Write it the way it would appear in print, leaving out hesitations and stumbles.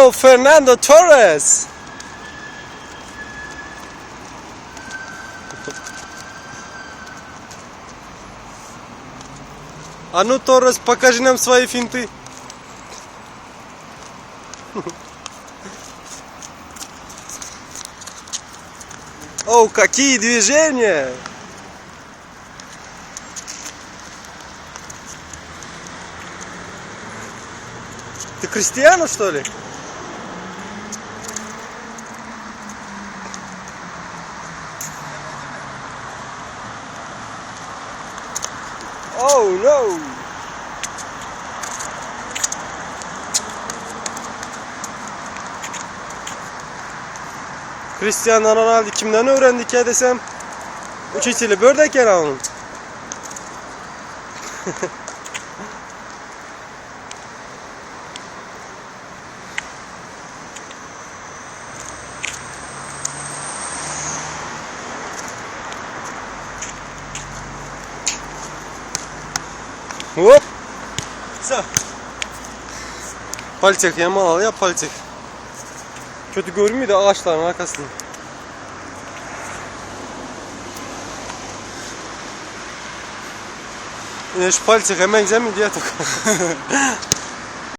Oh, Fernando Torres. А ну, Торрес, покажи нам свои финты. О, какие движения! Ты Криштиану, что ли? Oh no! Cristiano Ronaldo kimden öğrendik ya desem? Учителя buradayken onun. Hop. Все. Paliçek yamal al ya paliçek. Kötü görünmüyor da ağaçların arkasında. Yine şu paliçek hemen güzel mi diye tok.